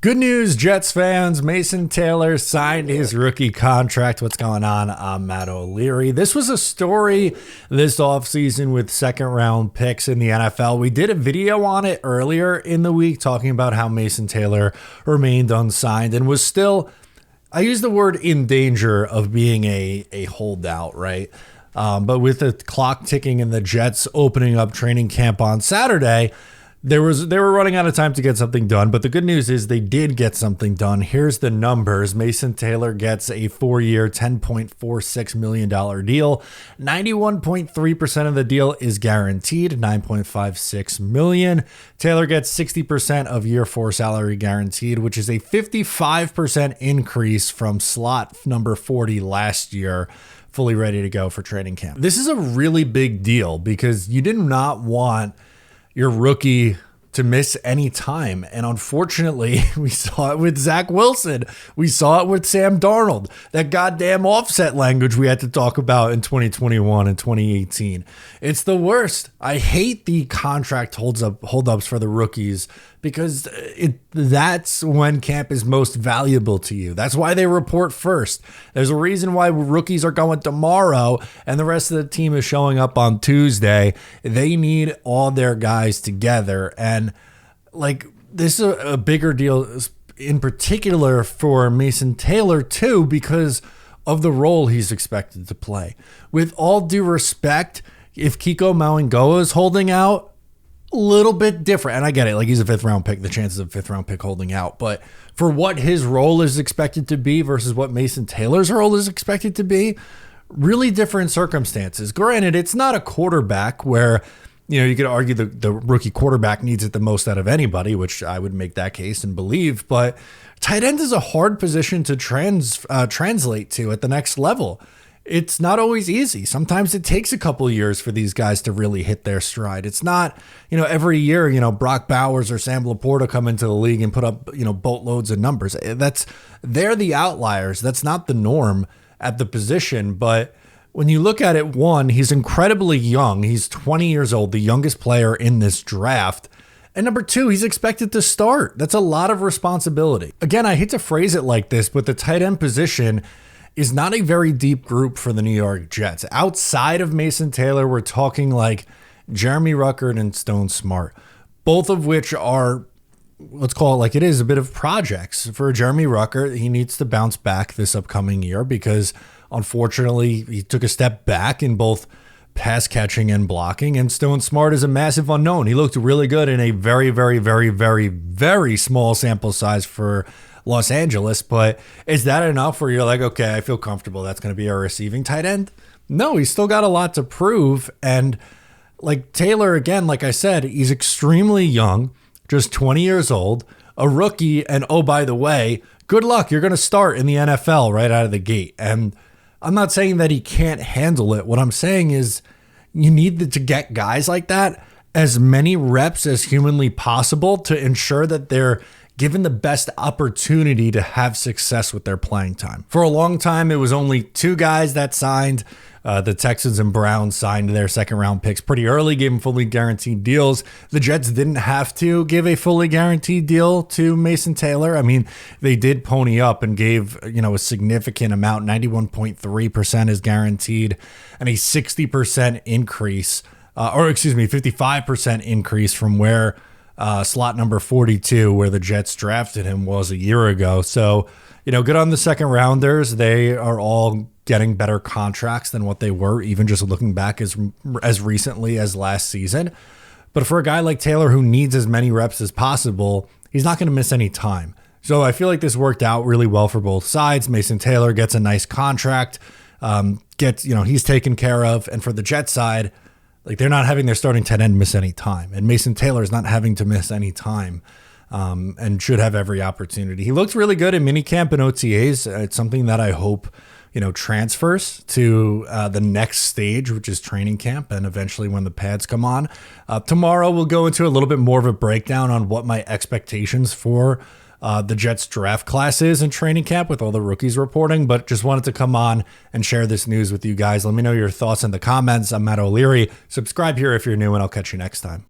Good news, Jets fans. Mason Taylor signed his rookie contract. What's going on? I'm Matt O'Leary. This was a story this offseason with second-round picks in the NFL. We did a video on it earlier in the week talking about how Mason Taylor remained unsigned and was still, I use the word in danger of being a holdout, right? But with the clock ticking and the Jets opening up training camp on Saturday, they were running out of time to get something done, but the good news is they did get something done. Here's the numbers. Mason Taylor gets a 4-year, $10.46 million deal. 91.3% of the deal is guaranteed, $9.56 million. Taylor gets 60% of year 4 salary guaranteed, which is a 55% increase from slot number 40 last year, fully ready to go for training camp. This is a really big deal because you did not want your rookie to miss any time. And unfortunately, we saw it with Zach Wilson. We saw it with Sam Darnold. That goddamn offset language we had to talk about in 2021 and 2018. It's the worst. I hate the contract holdups for the rookies because that's when camp is most valuable to you. That's why they report first. There's a reason why rookies are going tomorrow and the rest of the team is showing up on Tuesday. They need all their guys together. And like, this is a bigger deal in particular for Mason Taylor too, because of the role he's expected to play. With all due respect, if Kiko Mauangoa is holding out, a little bit different. And I get it. Like, he's a 5th round pick, the chances of 5th round pick holding out. But for what his role is expected to be versus what Mason Taylor's role is expected to be, really different circumstances. Granted, it's not a quarterback where, you know, you could argue the rookie quarterback needs it the most out of anybody, which I would make that case and believe. But tight end is a hard position to translate to at the next level. It's not always easy. Sometimes it takes a couple of years for these guys to really hit their stride. It's not, you know, every year, you know, Brock Bowers or Sam Laporta come into the league and put up, you know, boatloads of numbers. They're the outliers. That's not the norm at the position. But when you look at it, one, he's incredibly young. He's 20 years old, the youngest player in this draft. And number two, he's expected to start. That's a lot of responsibility. Again, I hate to phrase it like this, but the tight end position is not a very deep group for the New York Jets. Outside of Mason Taylor, we're talking like Jeremy Ruckert and Stone Smart, both of which are, let's call it like it is, a bit of projects. For Jeremy Ruckert, he needs to bounce back this upcoming year because unfortunately he took a step back in both pass catching and blocking, and Stone Smart is a massive unknown. He looked really good in a very, very, very, very, very small sample size for Los Angeles, but is that enough where you're like, okay, I feel comfortable that's going to be our receiving tight end? No, he's still got a lot to prove. And like Taylor, again, like I said, he's extremely young, just 20 years old, a rookie. And oh, by the way, good luck. You're going to start in the NFL right out of the gate. And I'm not saying that he can't handle it. What I'm saying is you need to get guys like that as many reps as humanly possible to ensure that they're given the best opportunity to have success with their playing time. For a long time, it was only 2 guys that signed. The Texans and Browns signed their second-round picks pretty early, gave them fully guaranteed deals. The Jets didn't have to give a fully guaranteed deal to Mason Taylor. I mean, they did pony up and gave, you know, a significant amount. 91.3% is guaranteed, and a 60% increase, 55% increase from where slot number 42, where the Jets drafted him, was a year ago. So, you know, good on the second rounders. They are all getting better contracts than what they were, even just looking back as recently as last season. But for a guy like Taylor who needs as many reps as possible, he's not going to miss any time. So I feel like this worked out really well for both sides. Mason Taylor gets a nice contract, he's taken care of. And for the Jets side, like, they're not having their starting tight end miss any time. And Mason Taylor is not having to miss any time and should have every opportunity. He looked really good in minicamp and OTAs. It's something that I hope, you know, transfers to the next stage, which is training camp, and eventually when the pads come on. Tomorrow we'll go into a little bit more of a breakdown on what my expectations for the Jets draft classes in training camp with all the rookies reporting, but just wanted to come on and share this news with you guys. Let me know your thoughts in the comments. I'm Matt O'Leary. Subscribe here if you're new, and I'll catch you next time.